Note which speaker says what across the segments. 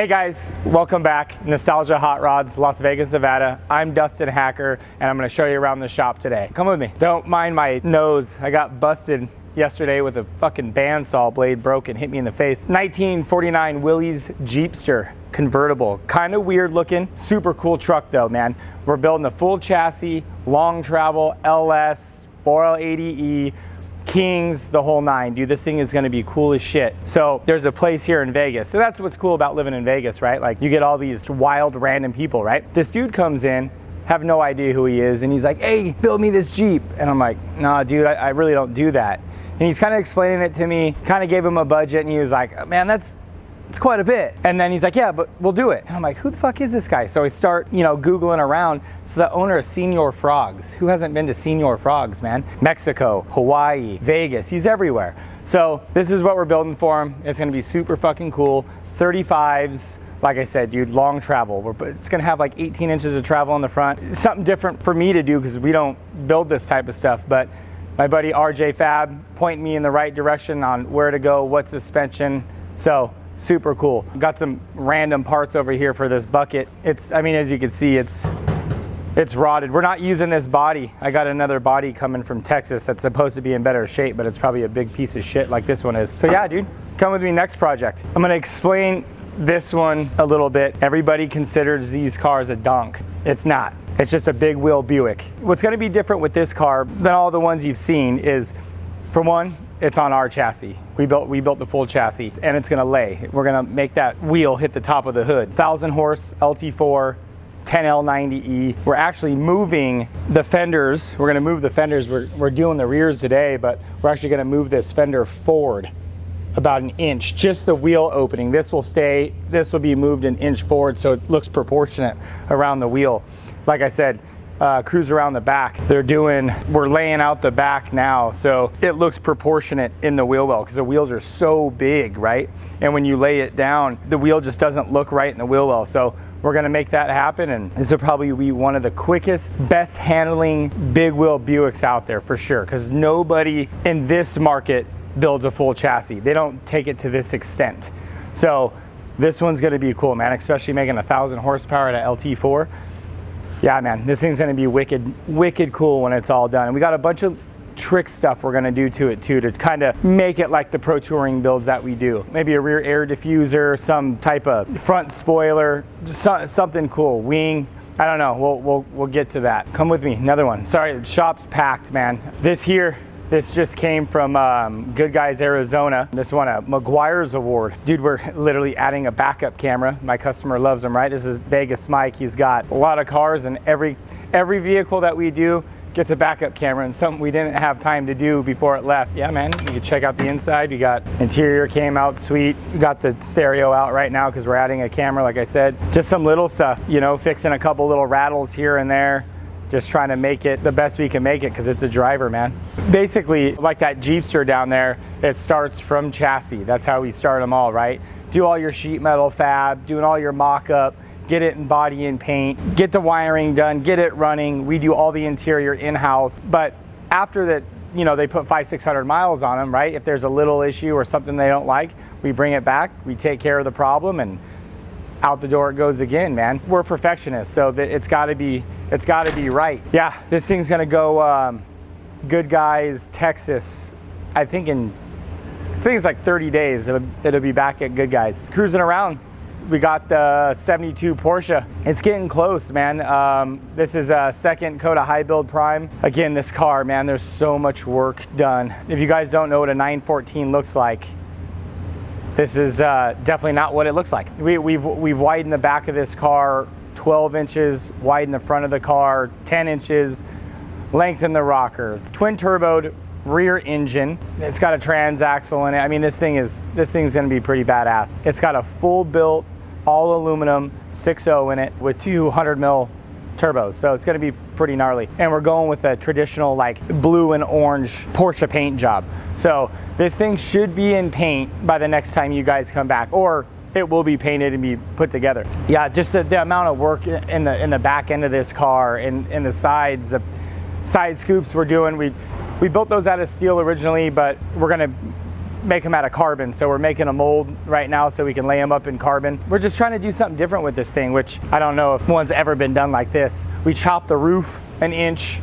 Speaker 1: Hey guys, welcome back. Nostalgia Hot Rods, Las Vegas, Nevada. I'm Dustin Hacker, and I'm gonna show you around the shop today. Come with me. Don't mind my nose. I got busted yesterday with a fucking bandsaw blade broke and hit me in the face. 1949 Willys Jeepster convertible. Kind of weird looking, super cool truck though, man. We're building a full chassis, long travel, LS, 4L80E, Kings, the whole nine. Dude, this thing is gonna be cool as shit. So there's a place here in Vegas. So that's what's cool about living in Vegas, right? Like you get all these wild random people, right? This dude comes in, have no idea who he is, and he's like, hey, build me this Jeep. And I'm like, nah, dude, I really don't do that. And he's kind of explaining it to me, kind of gave him a budget, and he was like, man, it's quite a bit. And then he's like, yeah, but we'll do it. And I'm like, who the fuck is this guy? So I start, Googling around. It's the owner of Senior Frogs. Who hasn't been to Senior Frogs, man? Mexico, Hawaii, Vegas, he's everywhere. So this is what we're building for him. It's gonna be super fucking cool. 35s, like I said, dude, long travel. It's gonna have like 18 inches of travel on the front. It's something different for me to do because we don't build this type of stuff, but my buddy RJ Fab pointed me in the right direction on where to go, what suspension. So super cool. Got some random parts over here for this bucket. As you can see, it's rotted. We're not using this body. I got another body coming from Texas that's supposed to be in better shape, but it's probably a big piece of shit like this one is. So yeah, dude, come with me next project. I'm gonna explain this one a little bit. Everybody considers these cars a donk. It's not. It's just a big wheel Buick. What's gonna be different with this car than all the ones you've seen is, for one, it's on our chassis. We built the full chassis, and it's gonna lay. We're gonna make that wheel hit the top of the hood. 1,000 horse LT4, 10L90E. We're actually moving the fenders. We're gonna move the fenders. We're doing the rears today, but we're actually gonna move this fender forward about an inch, just the wheel opening. This will stay, this will be moved an inch forward so it looks proportionate around the wheel. Like I said, cruise around the back. We're laying out the back now so it looks proportionate in the wheel well because the wheels are so big, right? And when you lay it down, the wheel just doesn't look right in the wheel well. So we're gonna make that happen, and this will probably be one of the quickest, best handling big wheel Buicks out there for sure, because nobody in this market builds a full chassis. They don't take it to this extent. So this one's gonna be cool, man, especially making 1,000 horsepower at an LT4. Yeah, man, this thing's gonna be wicked cool when it's all done. And we got a bunch of trick stuff we're gonna do to it too, to kind of make it like the Pro Touring builds that we do. Maybe a rear air diffuser, some type of front spoiler, just something cool, wing. I don't know, we'll get to that. Come with me, another one. Sorry, the shop's packed, man. This just came from Good Guys, Arizona. This won a McGuire's Award. Dude, we're literally adding a backup camera. My customer loves them, right? This is Vegas Mike. He's got a lot of cars, and every vehicle that we do gets a backup camera, and something we didn't have time to do before it left. Yeah, man, you can check out the inside. We got interior came out sweet. We got the stereo out right now because we're adding a camera, like I said. Just some little stuff, fixing a couple little rattles here and there. Just trying to make it the best we can make it because it's a driver, man. Basically, like that Jeepster down there, it starts from chassis. That's how we start them all, right? Do all your sheet metal fab, doing all your mock-up, get it in body and paint, get the wiring done, get it running. We do all the interior in-house. But after that, they put 500-600 miles on them, right? If there's a little issue or something they don't like, we bring it back, we take care of the problem, and out the door it goes again, man. We're perfectionists, so it's gotta be right. Yeah, this thing's gonna go Good Guys, Texas. I think it's like 30 days. It'll be back at Good Guys. Cruising around, we got the 72 Porsche. It's getting close, man. This is a second Coda High Build Prime. Again, this car, man, there's so much work done. If you guys don't know what a 914 looks like, this is definitely not what it looks like. We've widened the back of this car 12 inches, widened the front of the car 10 inches, lengthened the rocker. It's twin turboed rear engine. It's got a transaxle in it. I mean, this thing's gonna be pretty badass. It's got a full built, all aluminum 6.0 in it with 200 mil turbos, so it's gonna be pretty gnarly. And we're going with a traditional like blue and orange Porsche paint job. So this thing should be in paint by the next time you guys come back, or it will be painted and be put together. Yeah, just the amount of work in the back end of this car, and the sides, the side scoops we're doing. We built those out of steel originally, but we're gonna make them out of carbon. So we're making a mold right now so we can lay them up in carbon. We're just trying to do something different with this thing, which I don't know if one's ever been done like this. We chopped the roof an inch.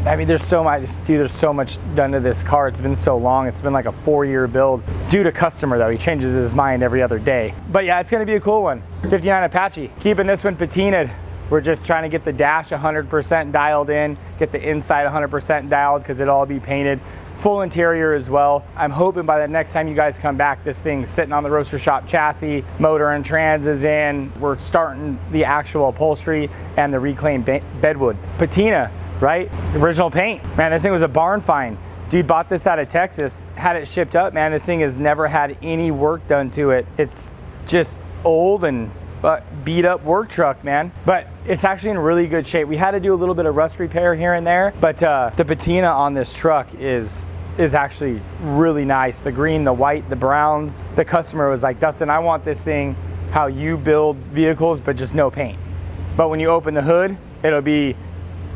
Speaker 1: I mean, there's so much, dude, there's so much done to this car. It's been so long. It's been like a 4-year build. Due to customer though, he changes his mind every other day. But yeah, it's gonna be a cool one. 59 Apache, keeping this one patinaed. We're just trying to get the dash 100% dialed in, get the inside 100% dialed because it'll all be painted. Full interior as well. I'm hoping by the next time you guys come back, this thing's sitting on the roaster shop chassis, motor and trans is in. We're starting the actual upholstery and the reclaimed bedwood. Patina, right? Original paint. Man, this thing was a barn find. Dude bought this out of Texas, had it shipped up. Man, this thing has never had any work done to it. It's just old and beat up work truck, man. But it's actually in really good shape. We had to do a little bit of rust repair here and there, but the patina on this truck is actually really nice. The green, the white, the browns. The customer was like, Dustin, I want this thing how you build vehicles, but just no paint. But when you open the hood, it'll be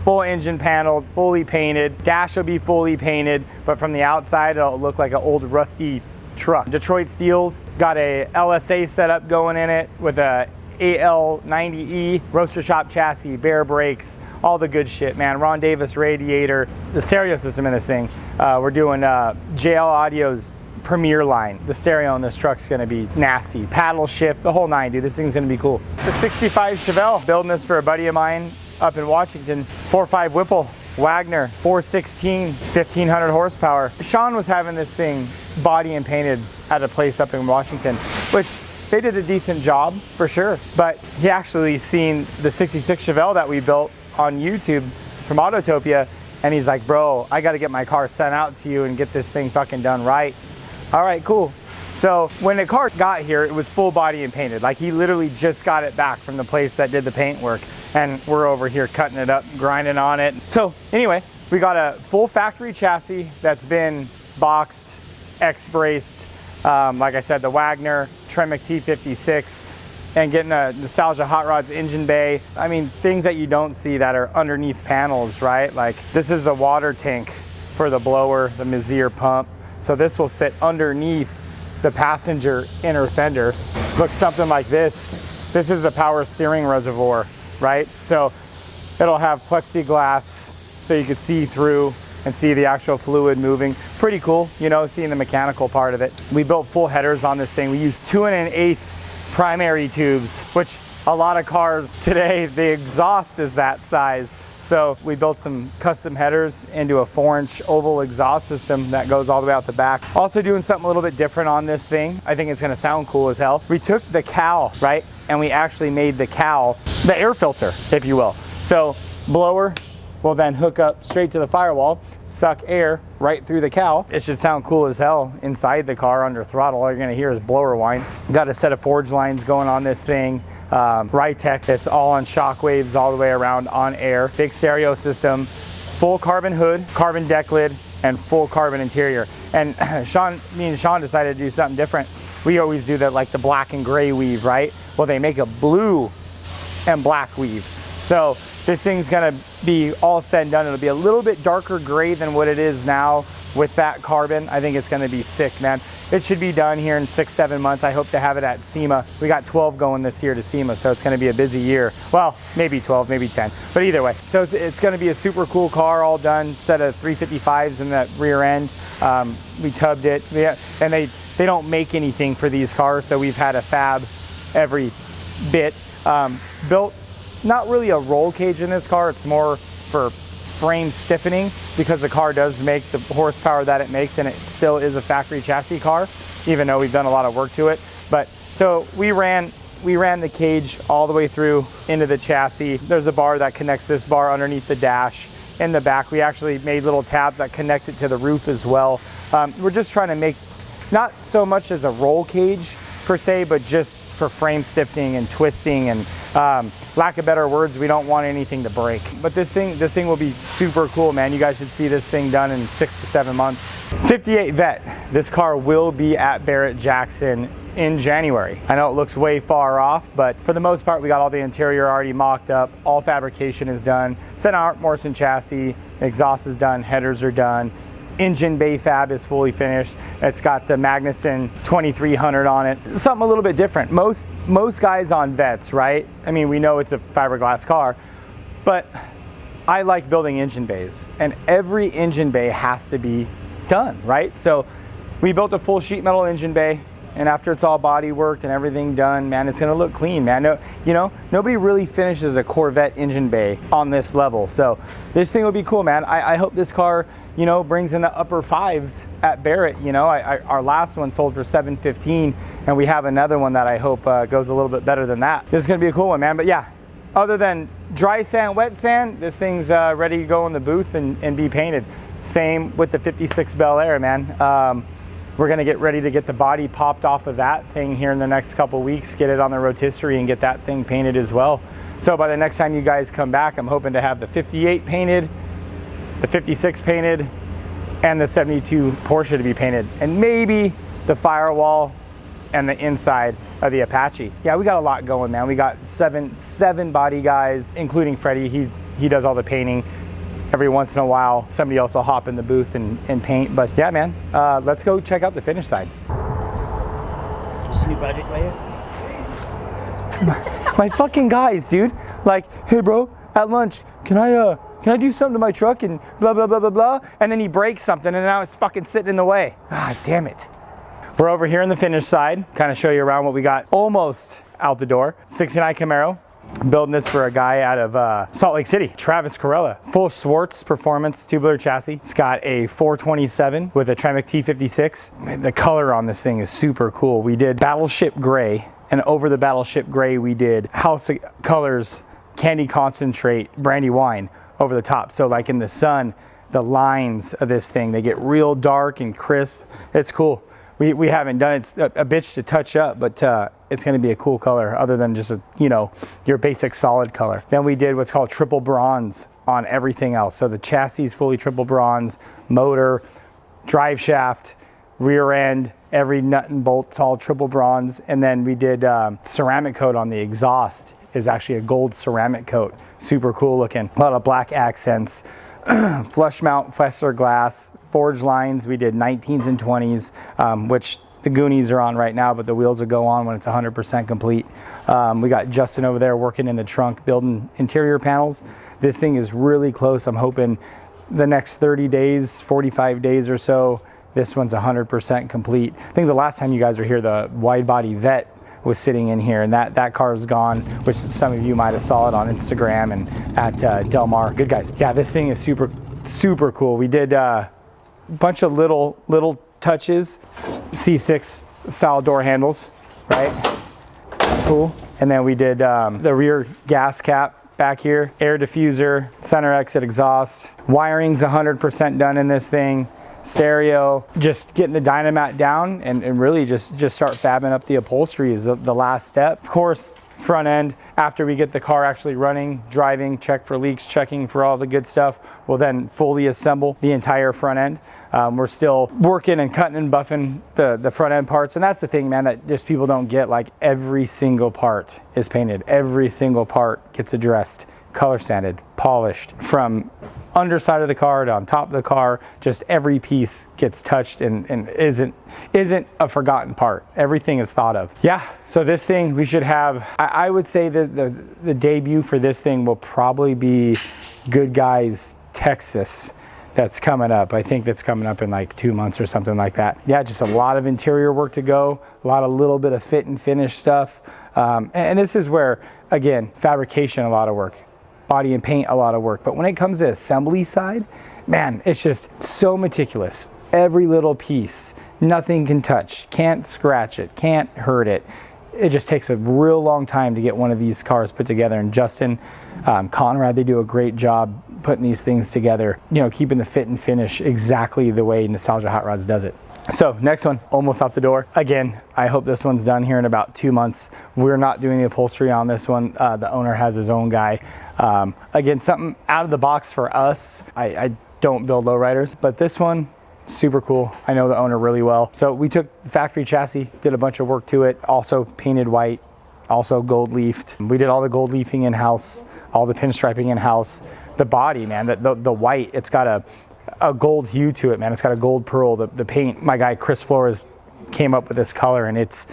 Speaker 1: full engine paneled, fully painted. Dash will be fully painted, but from the outside, it'll look like an old rusty truck. Detroit Steels got a LSA setup going in it with a AL90E, roaster shop chassis, bare brakes, all the good shit, man. Ron Davis radiator, the stereo system in this thing. We're doing JL Audio's Premier line. The stereo in this truck's gonna be nasty. Paddle shift, the whole nine, dude. This thing's gonna be cool. The 65 Chevelle, building this for a buddy of mine up in Washington. 4.5 Whipple, Wagner, 416, 1500 horsepower. Sean was having this thing body and painted at a place up in Washington, which they did a decent job for sure, but he actually seen the 66 Chevelle that we built on YouTube from Autotopia, and he's like, bro, I gotta get my car sent out to you and get this thing fucking done right. All right, cool. So when the car got here, it was full body and painted. Like he literally just got it back from the place that did the paint work, and we're over here cutting it up, grinding on it. So anyway, we got a full factory chassis that's been boxed, X-braced, like I said, the Wagner Tremec T56, and getting a Nostalgia Hot Rods engine bay. I mean, things that you don't see that are underneath panels, right? Like this is the water tank for the blower, the Mizzier pump. So this will sit underneath the passenger inner fender. Looks something like this. This is the power steering reservoir, right? So it'll have plexiglass so you could see through and see the actual fluid moving. Pretty cool, you know, seeing the mechanical part of it. We built full headers on this thing. We used 2 1/8 primary tubes, which a lot of cars today, the exhaust is that size. So we built some custom headers into a 4-inch oval exhaust system that goes all the way out the back. Also doing something a little bit different on this thing. I think it's gonna sound cool as hell. We took the cowl, right? And we actually made the cowl the air filter, if you will. So blower will then hook up straight to the firewall, suck air right through the cowl. It should sound cool as hell inside the car under throttle. All you're gonna hear is blower whine. Got a set of forge lines going on this thing. Rytech that's all on shock waves all the way around on air. Big stereo system, full carbon hood, carbon deck lid, and full carbon interior. And me and Sean decided to do something different. We always do that, like the black and gray weave, right? Well, they make a blue and black weave. So this thing's gonna be all said and done. It'll be a little bit darker gray than what it is now with that carbon. I think it's gonna be sick, man. It should be done here in 6-7 months. I hope to have it at SEMA. We got 12 going this year to SEMA, so it's gonna be a busy year. Well, maybe 12, maybe 10, but either way. So it's gonna be a super cool car, all done, set of 355s in that rear end. We tubbed it, and they don't make anything for these cars, so we've had a fab every bit. Built not really a roll cage in this car, it's more for frame stiffening because the car does make the horsepower that it makes, and it still is a factory chassis car, even though we've done a lot of work to it. But so we ran the cage all the way through into the chassis. There's a bar that connects this bar underneath the dash. In the back, we actually made little tabs that connect it to the roof as well. We're just trying to make, not so much as a roll cage per se, but just for frame stiffening and twisting, and lack of better words, we don't want anything to break. But this thing will be super cool, man. You guys should see this thing done in 6 to 7 months. 58 Vet. This car will be at Barrett-Jackson in January. I know it looks way far off, but for the most part, we got all the interior already mocked up. All fabrication is done. St. Morrison chassis, exhaust is done, headers are done. engine bay fab is fully finished. It's got the Magnuson 2300 on it. Something a little bit different. Most guys on Vettes, right? I mean, we know it's a fiberglass car, but I like building engine bays, and every engine bay has to be done, right? So we built a full sheet metal engine bay, and after it's all body worked and everything done, man, it's gonna look clean, man. No, you know, nobody really finishes a Corvette engine bay on this level. So this thing will be cool, man. I hope this car, you know, brings in the upper fives at Barrett. You know, our last one sold for $715, and we have another one that I hope goes a little bit better than that. This is gonna be a cool one, man. But yeah, other than dry sand, wet sand, this thing's ready to go in the booth and be painted. Same with the 56 Bel Air, man. We're gonna get ready to get the body popped off of that thing here in the next couple weeks, get it on the rotisserie and get that thing painted as well. So by the next time you guys come back, I'm hoping to have the 58 painted, the 56 painted, and the 72 Porsche to be painted. And maybe the firewall and the inside of the Apache. Yeah, we got a lot going, man. We got seven body guys, including Freddie. He does all the painting. Every once in a while, somebody else will hop in the booth and paint. But yeah, man, let's go check out the finish side.
Speaker 2: Sweet project layer.
Speaker 1: My fucking guys, dude. Like, hey, bro, at lunch, can I do something to my truck and blah, blah, blah, blah, blah? And then he breaks something and now it's fucking sitting in the way. Ah, damn it. We're over here in the finish side, kind of show you around what we got almost out the door. 69 Camaro. Building this for a guy out of Salt Lake City, Travis Corella. Full Schwartz performance tubular chassis. It's got a 427 with a Tremec T56. The color on this thing is super cool. We did Battleship Gray, and over the Battleship Gray we did House of Colors Candy Concentrate Brandy Wine over the top. So like in the sun, the lines of this thing, they get real dark and crisp. It's cool. We haven't done it. It's a bitch to touch up, but it's going to be a cool color other than just your basic solid color. Then we did what's called triple bronze on everything else. So the chassis is fully triple bronze, motor, drive shaft, rear end, every nut and bolt's all triple bronze. And then we did ceramic coat on the exhaust is actually a gold ceramic coat. Super cool looking. A lot of black accents, flush mount Fessler glass, forged lines. We did 19s and 20s, which the Goonies are on right now, but the wheels will go on when it's 100% complete. We got Justin over there working in the trunk, building interior panels. This thing is really close. I'm hoping the next 30 days, 45 days or so, this one's 100% complete. I think the last time you guys were here, the wide body Vette was sitting in here, and that car is gone, which some of you might have saw it on Instagram and at Del Mar. Good guys. Yeah, this thing is super cool. We did a bunch of little touches. C6 style door handles, right? Cool. And then we did the rear gas cap back here, air diffuser, center exit exhaust. Wiring's 100% done in this thing. Stereo, just getting the dynamat down and really just start fabbing up the upholstery is the last step. Of course, front end, after we get the car actually running, driving, check for leaks, checking for all the good stuff, we'll then fully assemble the entire front end. We're still working and cutting and buffing the front end parts, and that's the thing, man, that just people don't get. Like, every single part is painted. Every single part gets addressed, color sanded, polished, from underside of the car to on top of the car. Just every piece gets touched and isn't a forgotten part. Everything is thought of. Yeah, so this thing we should have, I would say that the debut for this thing will probably be Good Guys Texas. That's coming up. I think that's coming up in like 2 months or something like that. Yeah, just a lot of interior work to go, a lot of little bit of fit and finish stuff. And this is where, again, fabrication, a lot of work. Body and paint, a lot of work. But when it comes to assembly side, man, it's just so meticulous. Every little piece, nothing can touch, can't scratch it, can't hurt it. It just takes a real long time to get one of these cars put together. And Justin, Conrad, they do a great job putting these things together, keeping the fit and finish exactly the way Nostalgia Hot Rods does it. So next one, almost out the door. Again, I hope this one's done here in about 2 months. We're not doing the upholstery on this one. The owner has his own guy. Again, something out of the box for us. I don't build lowriders, but this one, super cool. I know the owner really well. So we took the factory chassis, did a bunch of work to it, also painted white, also gold leafed. We did all the gold leafing in-house, all the pinstriping in-house. The body, man, the white, it's got a gold hue to it, man. It's got a gold pearl. The paint, my guy Chris Flores came up with this color, and it's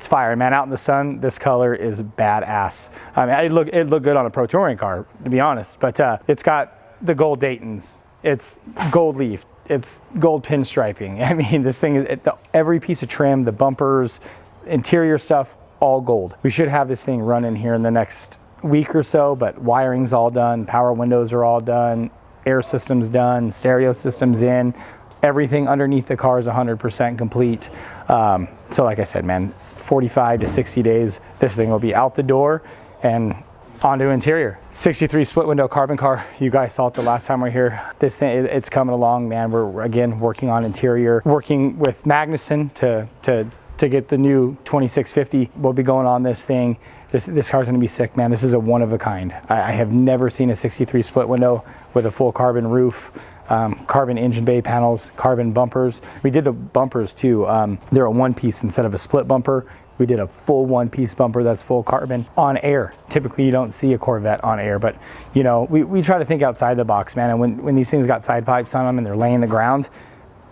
Speaker 1: fire, man. Out in the sun, this color is badass. I mean, it looked good on a Pro Touring car, to be honest, but it's got the gold Daytons, it's gold leaf, it's gold pinstriping. I mean, this thing is, every piece of trim, the bumpers, interior stuff, all gold. We should have this thing running here in the next week or so, but wiring's all done, power windows are all done, air system's done, stereo system's in, everything underneath the car is 100% complete. So like I said, man, 45 to 60 days, this thing will be out the door and onto interior. 63 split window carbon car. You guys saw it the last time we were here. This thing, it's coming along, man. We're again working on interior, working with Magnuson to get the new 2650. We'll be going on this thing. This car's gonna be sick, man. This is a one of a kind. I have never seen a 63 split window with a full carbon roof, carbon engine bay panels, carbon bumpers. We did the bumpers too. They're a one piece instead of a split bumper. We did a full one piece bumper that's full carbon on air. Typically you don't see a Corvette on air, but you know, we try to think outside the box, man. And when these things got side pipes on them and they're laying the ground,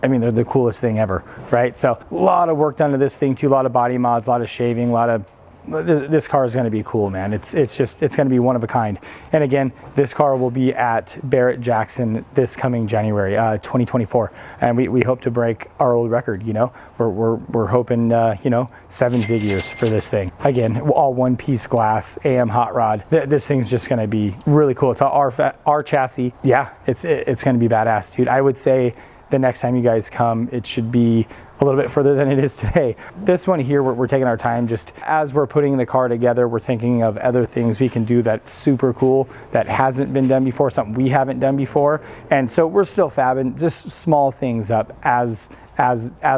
Speaker 1: I mean, they're the coolest thing ever, right? So a lot of work done to this thing too, a lot of body mods, a lot of shaving, this car is going to be cool, man. It's going to be one of a kind. And again, this car will be at Barrett-Jackson this coming January 2024, and we hope to break our old record. You know, we're hoping you know, 7 figures for this thing. Again, all one piece glass, AM hot rod. This thing's just going to be really cool. It's our chassis. Yeah, it's going to be badass, dude. I would say the next time you guys come, it should be a little bit further than it is today. This one here, we're taking our time. Just as we're putting the car together, we're thinking of other things we can do that's super cool, that hasn't been done before, something we haven't done before. And so we're still fabbing just small things up as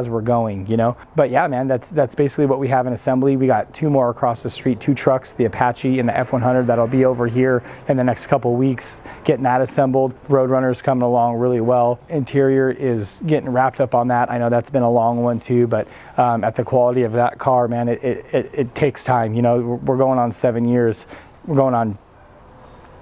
Speaker 1: we're going, you know. But yeah, man, that's basically what we have in assembly. We got 2 more across the street, 2 trucks, the Apache and the F100, that'll be over here in the next couple weeks, getting that assembled. Roadrunner's coming along really well. Interior is getting wrapped up on that. I know that's been a long one too, but at the quality of that car, man, it takes time. You know, we're going on 7 years. We're going on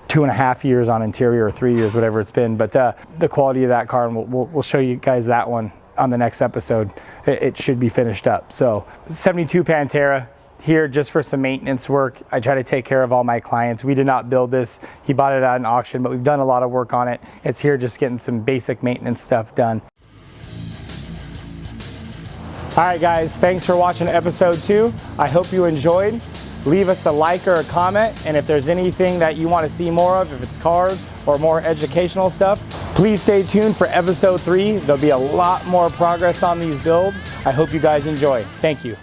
Speaker 1: 2.5 years on interior, or 3 years, whatever it's been. But the quality of that car, and we'll show you guys that one on the next episode. It should be finished up. So 72 Pantera here just for some maintenance work. I try to take care of all my clients. We did not build this. He bought it at an auction, but we've done a lot of work on it. It's here just getting some basic maintenance stuff done. All right, guys, thanks for watching episode 2. I hope you enjoyed. Leave us a like or a comment, and if there's anything that you want to see more of, if it's cars or more educational stuff, please stay tuned for episode 3. There'll be a lot more progress on these builds. I hope you guys enjoy. Thank you.